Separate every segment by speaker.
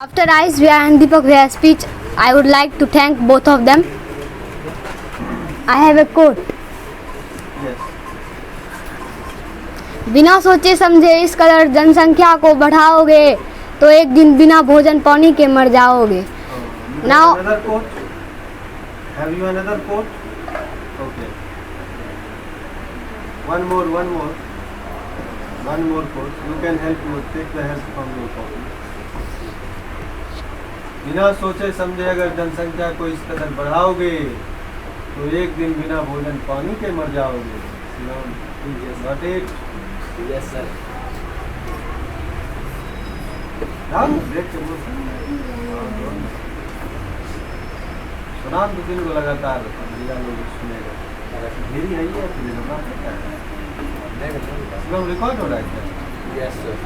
Speaker 1: After Ice Via and Deepak Via's speech, I would like to thank both of them. I have a quote.
Speaker 2: Yes.
Speaker 1: बिना सोचे समझे इस कदर जनसंख्या को बढ़ाओगे तो एक दिन बिना भोजन पानी के मर जाओगे. Now,
Speaker 2: Another quote. Have you another quote? Okay. One more quote. You can take the help from your copy. बिना सोचे समझे अगर जनसंख्या को इस कदर बढ़ाओगे तो एक दिन बिना भोजन पानी के मर जाओगे. Got it?
Speaker 3: Yes, sir.
Speaker 2: Done? सुना दो दिन को लगातार लोग सुनेगा. मेरी आई है फिर रिकॉर्ड हो रहा है क्या?
Speaker 3: Yes, sir.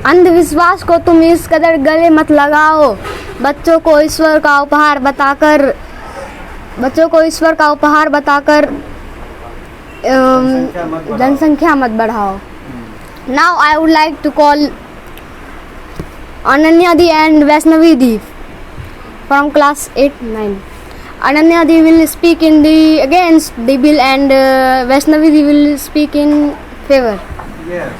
Speaker 1: अंधविश्वास को तुम इस कदर गले मत लगाओ. बच्चों को ईश्वर का उपहार बताकर जनसंख्या मत बढ़ाओ. Now I would like to call Ananya Di and Vaishnavi Di from class 8-9. Ananya Di will speak against the bill and Vaishnavi Di will speak in favor.
Speaker 2: Yes.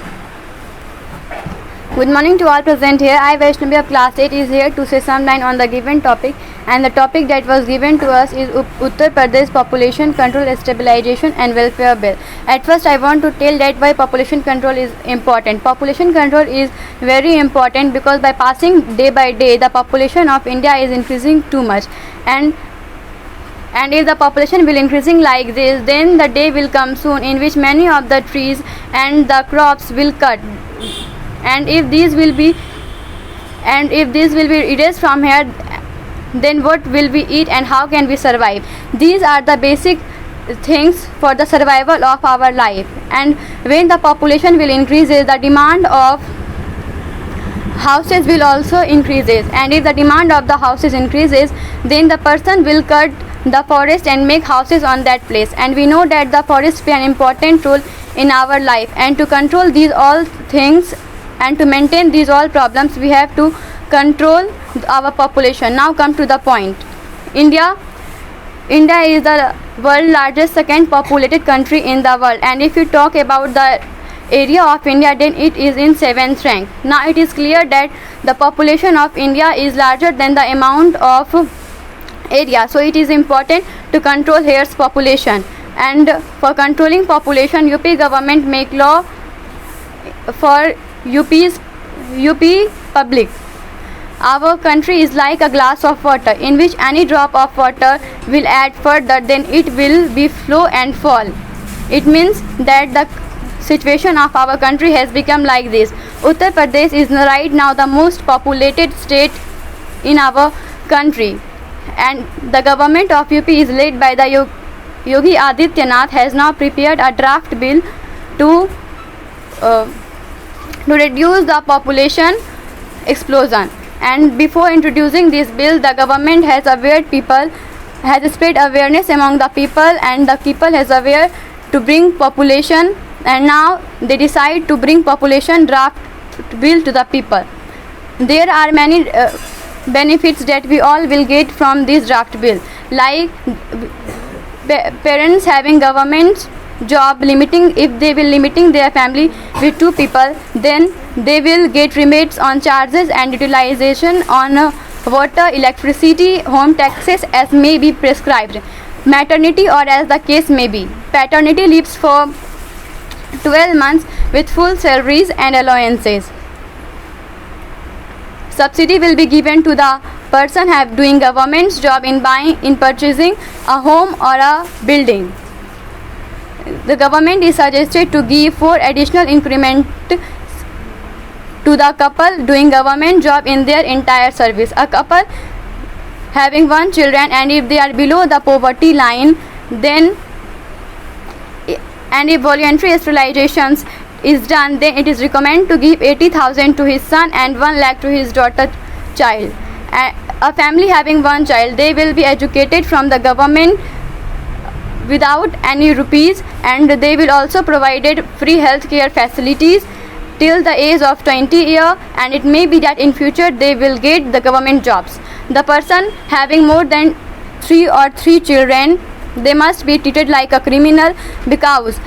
Speaker 4: Good morning to all present here. I, Vaishnavi of class 8, is here to say some line on the given topic, and the topic that was given to us is Uttar Pradesh Population Control Stabilization and Welfare Bill. At first, I want to tell that why population control is important. Population control is very important because by passing day by day, the population of India is increasing too much, and if the population will increasing like this, then the day will come soon in which many of the trees and the crops will cut. And if these will be erased from here, then what will we eat and how can we survive? These are the basic things for the survival of our life. And when the population will increase, the demand of houses will also increases. And if the demand of the houses increases, then the person will cut the forest and make houses on that place. And we know that the forest play an important role in our life. And to control these all things and to maintain these all problems, we have to control our population. Now come to the point. India is the world's largest second populated country in the world, and if you talk about the area of India, then it is in 7th rank. Now it is clear that the population of India is larger than the amount of area, so it is important to control here's population. And for controlling population, UP government make law for UP public. Our country is like a glass of water in which any drop of water will add further, then it will be flow and fall. It means that the situation of our country has become like this. Uttar Pradesh is right now the most populated state in our country, and the government of UP is led by the Yogi Adityanath has now prepared a draft bill to reduce the population explosion. And before introducing this bill, the government has spread awareness among the people, and the people has aware to bring population, and now they decide to bring population draft bill to the people. There are many benefits that we all will get from this draft bill, like parents having government job if they will limiting their family with 2 people, then they will get rebates on charges and utilization on water, electricity, home taxes as may be prescribed. Maternity, or as the case may be, paternity leaves for 12 months with full salaries and allowances. Subsidy will be given to the person doing government's job in purchasing a home or a building. The government is suggested to give 4 additional increment to the couple doing government job in their entire service. A couple having 1 children, and if they are below the poverty line, then and if voluntary sterilizations is done, then it is recommended to give 80,000 to his son and 1 lakh to his daughter child. A family having 1 child, they will be educated from the government without any rupees, and they will also provided free health care facilities till the age of 20 years, and it may be that in future they will get the government jobs. The person having more than 3 children, they must be treated like a criminal, because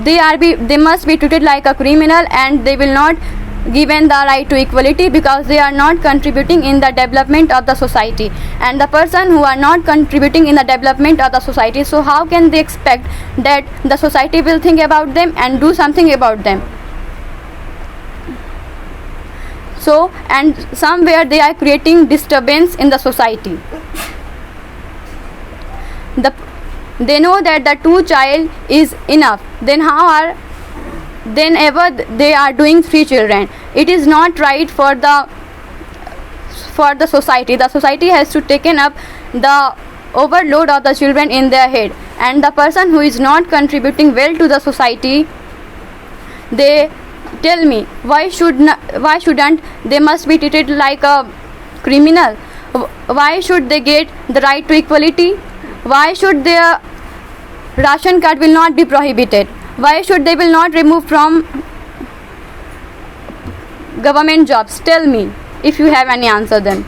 Speaker 4: they must be treated like a criminal, and they will not given the right to equality, because they are not contributing in the development of the society. And the person who are not contributing in the development of the society, so how can they expect that the society will think about them and do something about them? So, and somewhere they are creating disturbance in the society. They know that the 2 child is enough, then ever they are doing 3 children. It is not right for the society. The society has to taken up the overload of the children in their head, and the person who is not contributing well to the society, they tell me, why shouldn't they must be treated like a criminal? Why should they get the right to equality? Why should their ration card will not be prohibited? Why should they will not remove from government jobs? Tell me, if you have any answer then.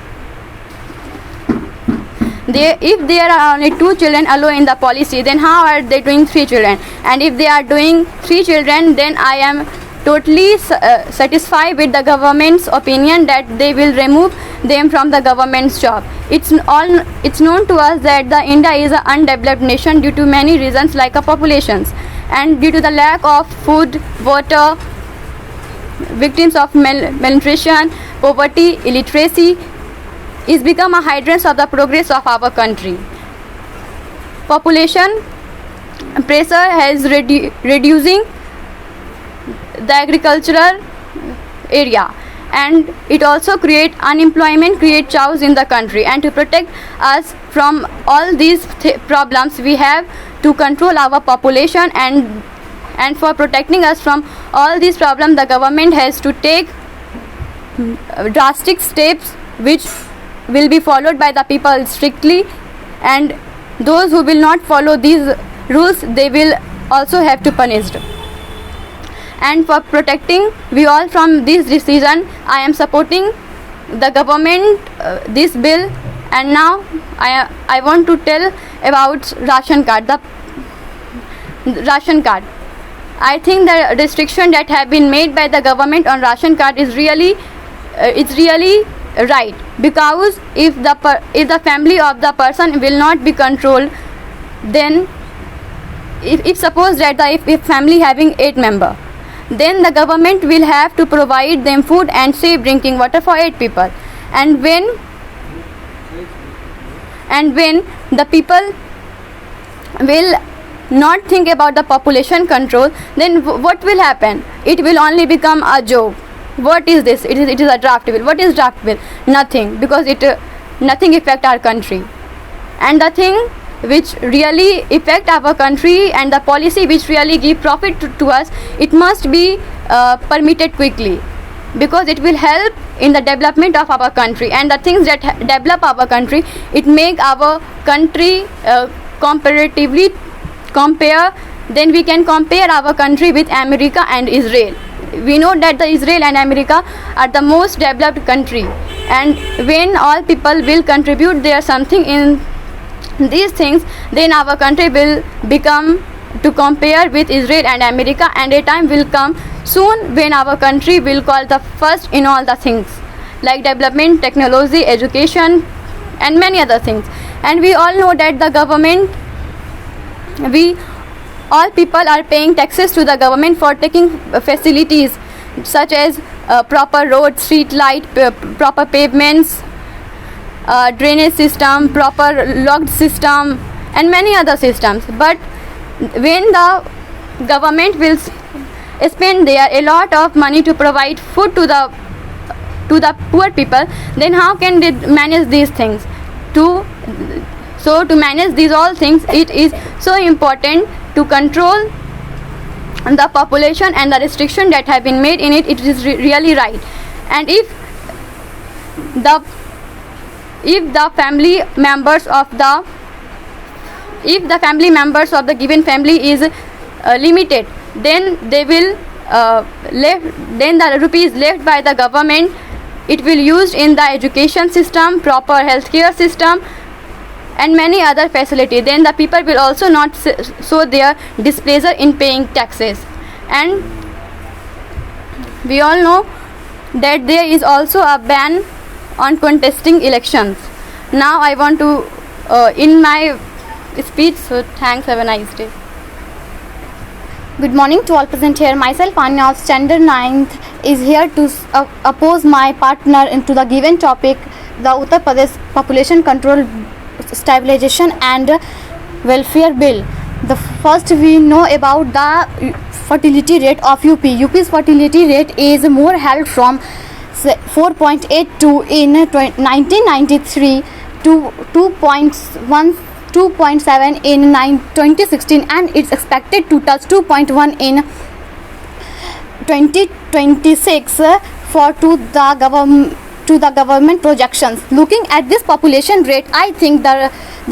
Speaker 4: If there are only 2 children allowed in the policy, then how are they doing 3 children? And if they are doing 3 children, then I am totally satisfied with the government's opinion that they will remove them from the government's job. It's known to us that the India is an undeveloped nation due to many reasons, like a populations, and due to the lack of food, water, victims of malnutrition, poverty, illiteracy is become a hindrance of the progress of our country. Population pressure has reducing the agricultural area, and it also create unemployment, create chaos in the country. And to protect us from all these problems, we have to control our population, and for protecting us from all these problems, the government has to take drastic steps which will be followed by the people strictly, and those who will not follow these rules, they will also have to punished. And for protecting we all from this decision, I am supporting the government this bill. And now I want to tell about ration card. The ration card, I think the restriction that have been made by the government on ration card is really right, because if the family of the person will not be controlled, then if suppose that if family having 8 members, then the government will have to provide them food and safe drinking water for 8 people. And when the people will not think about the population control, then what will happen? It will only become a joke. What is this? It is a draft bill. What is draft bill? Nothing, because nothing affect our country. And the thing which really affect our country and the policy which really give profit to us, it must be permitted quickly, because it will help in the development of our country. And the things that develop our country, it make our country comparatively compare, then we can compare our country with America and Israel. We know that the Israel and America are the most developed country, and when all people will contribute their something in these things, then our country will become to compare with Israel and America. And a time will come soon when our country will call the first in all the things, like development, technology, education, and many other things. And we all know that the government, all people are paying taxes to the government for taking facilities such as proper roads, street light, proper pavements, drainage system, proper locked system, and many other systems. But when the government will spend there a lot of money to provide food to the poor people, then how can they manage these things? To manage these all things, it is so important to control the population, and the restriction that have been made in it is really right. And if the family members of the given family is limited, then they will then the rupees left by the government, it will used in the education system, proper healthcare system, and many other facilities. Then the people will also not show their displeasure in paying taxes. And we all know that there is also a ban on contesting elections. Now I want to in my speech. So thanks. Have a nice day.
Speaker 3: Good morning to all present here. Myself, Anya of Standard 9th, is here to oppose my partner into the given topic, the Uttar Pradesh Population Control Stabilization and Welfare Bill. The first we know about the fertility rate of UP. UP's fertility rate is more held from 4.82 in 1993 to 2.7 in 2016, and it's expected to touch 2.1 in 2026 for to the government projections. Looking at this population rate, I think the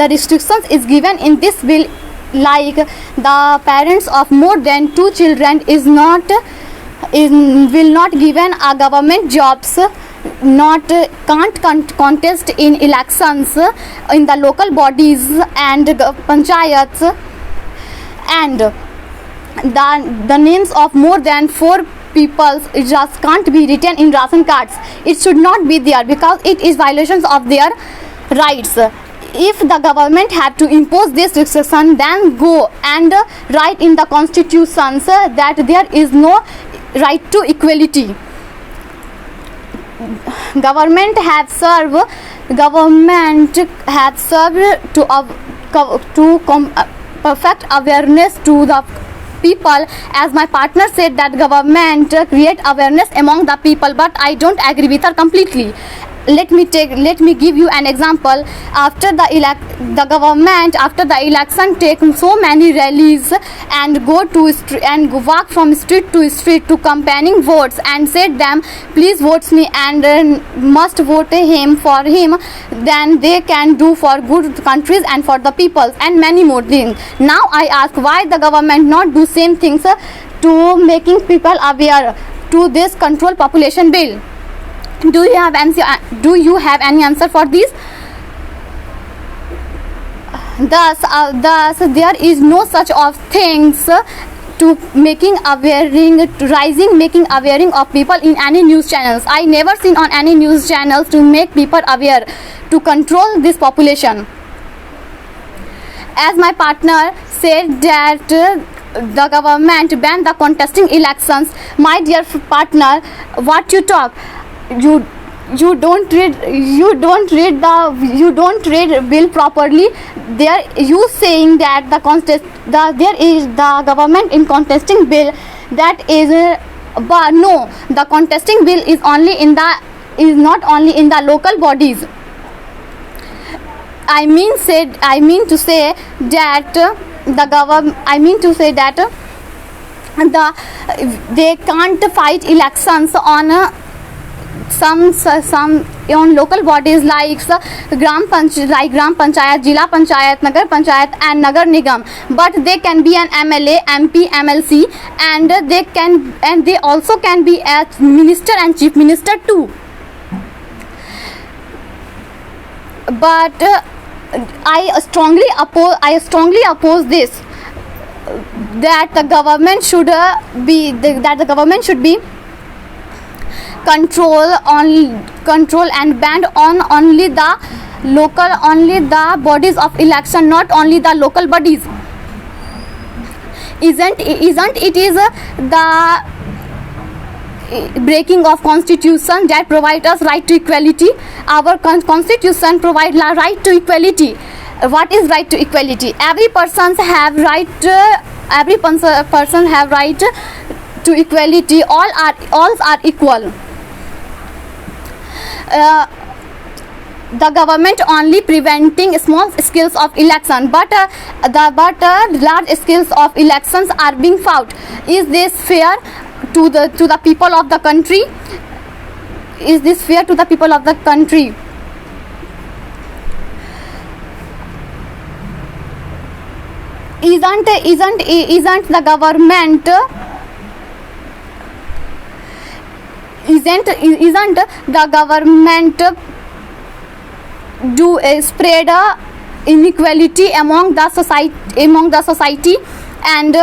Speaker 3: restrictions is given in this bill, like the parents of more than 2 children will not given a government jobs, can't contest in elections in the local bodies and panchayats, and the names of more than 4 people just can't be written in ration cards. It should not be there because it is violations of their rights. If the government have to impose this restriction, then go and write in the constitutions that there is no right to equality. Government have served to perfect awareness to the people. As my partner said that government create awareness among the people, but I don't agree with her completely. Let me give you an example. After the election take so many rallies and go to walk from street to street to campaigning votes and said them, please vote me and must vote him for him, then they can do for good countries and for the people and many more things. Now I ask, why the government not do same things to making people aware to this control population bill? Do you have any answer for this? Thus there is no such of things to making awareing of people in any news channels. I never seen on any news channels to make people aware to control this population. As my partner said that the government ban the contesting elections. My dear partner, what you talk? You don't read bill properly. There you saying that the government in contesting bill, that is but no, the contesting bill is not only in the local bodies. I mean to say that they can't fight elections on some on local bodies like gram panchayat, jila panchayat, nagar panchayat and nagar nigam, but they can be an MLA, MP, MLC, and they also can be a minister and chief minister too. But I strongly oppose this, that the government should be control and ban on only the bodies of election, not only the local bodies. Isn't it is the breaking of constitution that provide us right to equality? Our constitution provide right to equality. What is right to equality? Every person have right to equality. All are equal. The government only preventing small scales of election, but large scales of elections are being fought. Is this fair to the people of the country? Is this fair to the people of the country? Isn't the government isn't the government do spread inequality among the society and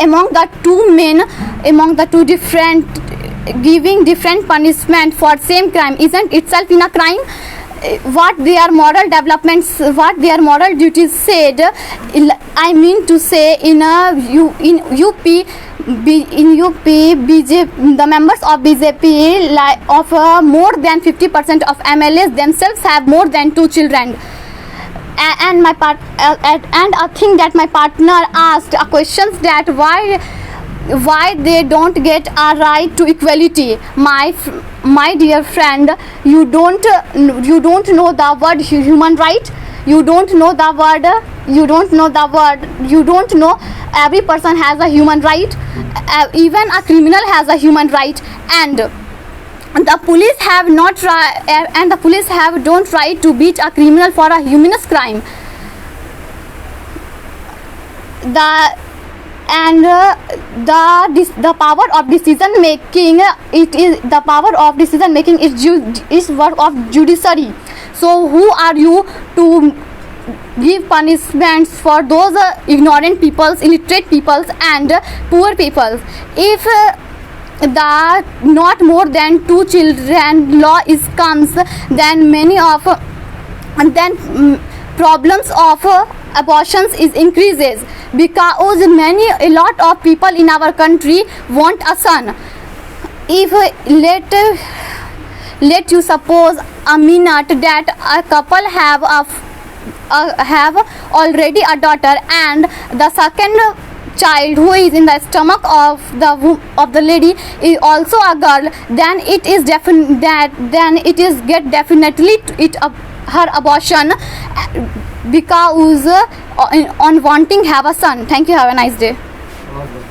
Speaker 3: among the two different giving different punishment for same crime isn't itself in a crime. What their moral developments, what their moral duties said, I mean to say in UP BJP, the members of BJP of more than 50% of MLAs themselves have more than 2 children. And I think that my partner asked a questions that why they don't get a right to equality. My dear friend, you don't know the word human right. You don't know every person has a human right. Even a criminal has a human right, and the police don't try to beat a criminal for a heinous crime. The power of decision making, is work of judiciary. So who are you to give punishments for those ignorant peoples, illiterate peoples and poor peoples? If the not more than 2 children law comes, then problems of abortions is increases, because a lot of people in our country want a son. If let you suppose a minute that a couple have already a daughter, and the second child who is in the stomach of the lady is also a girl, then it is definitely her abortion, because on wanting have a son. Thank you. Have a nice day.
Speaker 2: बहुत बहुत